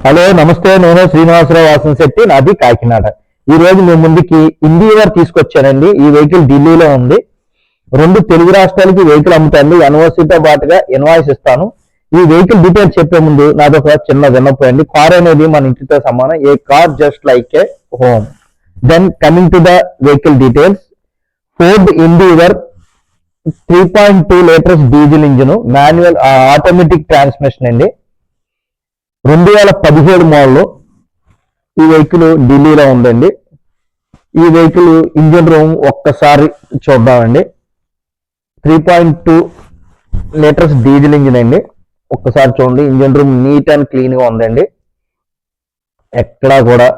Hello నమస్తే, నేను శ్రీనివాసరావు వాసనశెట్టి, నాది కాకినాడ. ఈ రోజు మీ ముందుకి ఇండివర్ తీసుకొచ్చానండి. ఈ వెహికల్ ఢిల్లీలో ఉంది. 2 తెలుగు రాష్ట్రాలకి వెహికల్ అమ్ముతాను. ఎన్ఓసితో పాటుగా ఇన్వాయిస్ ఇస్తాను. ఈ వెహికల్ డీటెయిల్స్ చెప్పే ముందు నాది ఒక చిన్న విన్నపం అండి. కార్ అనేది మన ఇంటితో సమానం. A car just like a home. Then coming to the vehicle details. Ford Endeavour 3.2 litres diesel engine, manual automatic transmission అండి. 2017 మోడల్. ఈ వెహికల్ ఢిల్లీలో ఉందండి. ఈ వెహికల్ ఇంజిన్ రూమ్ ఒక్కసారి చూద్దామండి. 3.2 లీటర్స్ డీజిల్ ఇంజిన్ అండి. ఒక్కసారి చూడండి, engine room neat and clean గా ఉందండి. ఎక్కడా కూడా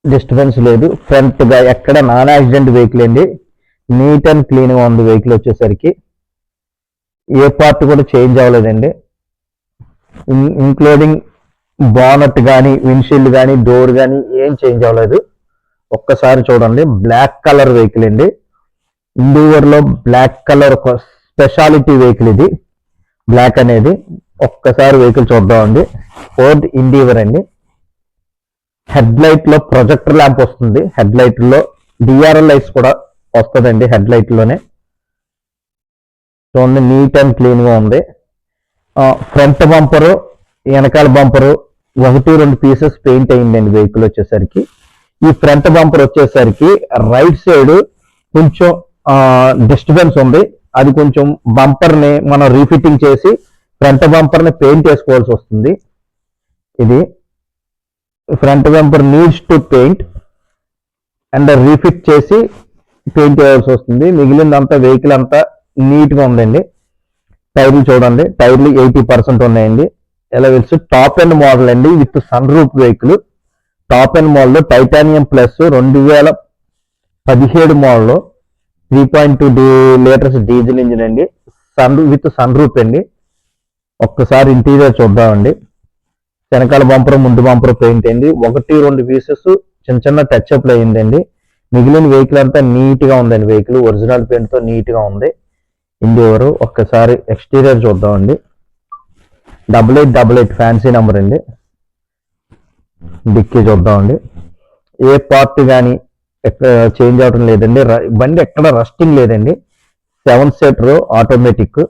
డిస్టర్బెన్స్ లేదు. ఫ్రంట్ గా ఎక్కడ నాన్ యాక్సిడెంట్ వెహికల్ అండి. నీట్ అండ్ క్లీన్ గా ఉంది వెహికల్ వచ్చేసరికి. ఏ పార్ట్ కూడా చేంజ్ అవ్వలేదండి. ఇంక్లూడింగ్ బానట్ కానీ, విండ్షీల్డ్ కానీ, డోర్ కానీ ఏం చేంజ్ అవ్వలేదు. ఒక్కసారి చూడండి, బ్లాక్ కలర్ వెహికల్ అండి. ఇండివర్ లో బ్లాక్ కలర్ ఒక స్పెషాలిటీ వెహికల్ ఇది, బ్లాక్ అనేది. ఒక్కసారి వెహికల్ చూద్దామండి. ఫోర్డ్ ఇండివర్ అండి. హెడ్ లైట్ లో ప్రొజెక్టర్ ల్యాంప్ వస్తుంది. హెడ్ లైట్ లో డిఆర్ఎల్ లైట్స్ కూడా వస్తుందండి. హెడ్ లైట్ లోనే చూడండి, నీట్ అండ్ క్లీన్ గా ఉంది. ఫ్రంట్ బంపరు, వెనకాల బంపరు 1-2 పీసెస్ పెయింట్ అయిందండి వెహికల్ వచ్చేసరికి. ఈ ఫ్రంట్ బంపర్ వచ్చేసరికి రైట్ సైడ్ కొంచెం డిస్టర్బెన్స్ ఉంది. అది కొంచెం బంపర్ ని మనం రీఫిట్టింగ్ చేసి ఫ్రంట్ బంపర్ ని పెయింట్ వేసుకోవాల్సి వస్తుంది. ఇది front bumper needs to paint and refit చేసి పెయింట్ వేయాల్సి వస్తుంది. మిగిలిందంతా వెహికల్ అంతా నీట్ గా ఉందండి. టైర్లు చూడండి, టైర్లు 80% ఉన్నాయండి. ఎలవెల్స్ టాప్ ఎండ్ మోడల్ అండి, with sun roof vehicle. Top end model titanium plus 2017 model 3.2 litres diesel engine అండి. విత్ సన్ రూఫ్ అండి. ఒక్కసారి ఇంటీరియర్ చూద్దామండి. వెనకాల బంపర్, ముందు బంపర్ పెయింట్ అయింది. 1-2 పీసెస్ చిన్న చిన్న టచ్అప్లు అయిందండి. మిగిలిన వెహికల్ అంతా నీట్ గా ఉందండి. వెహికల్ ఒరిజినల్ పెయింట్ తో నీట్ గా ఉంది. ఇండివర్. ఒక్కసారి ఎక్స్టీరియర్ చూద్దామండి. 8888 ఫ్యాన్సీ నెంబర్ అండి. డిక్కీ చూద్దామండి. ఏ పార్ట్ కానీ ఎక్కడ చేంజ్ అవడం లేదండి. బండి ఎక్కడ రస్టింగ్ లేదండి. 7 సీటర్ ఆటోమేటిక్.